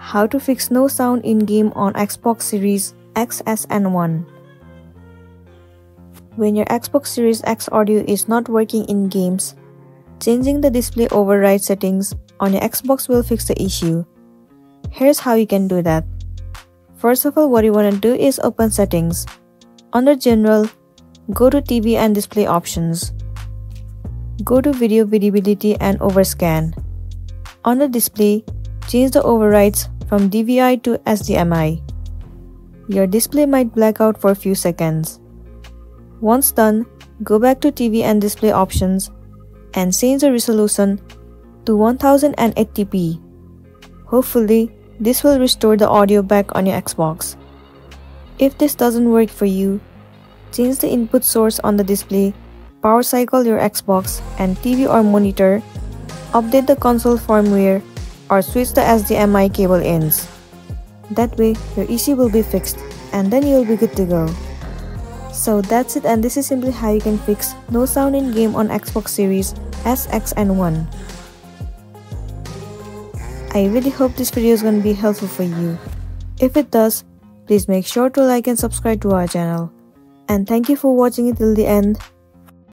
How to fix no sound in-game on Xbox Series X, S, and 1. When your Xbox Series X audio is not working in games, changing the display override settings on your Xbox will fix the issue. Here's how you can do that. First of all, what you want to do is open Settings. Under General, go to TV and Display Options. Go to Video Visibility and Overscan. On the display, change the overrides from DVI to HDMI. Your display might black out for a few seconds. Once done, go back to TV and Display Options and change the resolution to 1080p. Hopefully, this will restore the audio back on your Xbox. If this doesn't work for you, change the input source on the display, power cycle your Xbox and TV or monitor, update the console firmware, or switch the HDMI cable ends. That way, your issue will be fixed and then you'll be good to go. So that's it, and this is simply how you can fix no sound in game on Xbox Series S, X, and 1. I really hope this video is going to be helpful for you. If it does, please make sure to like and subscribe to our channel. And thank you for watching it till the end.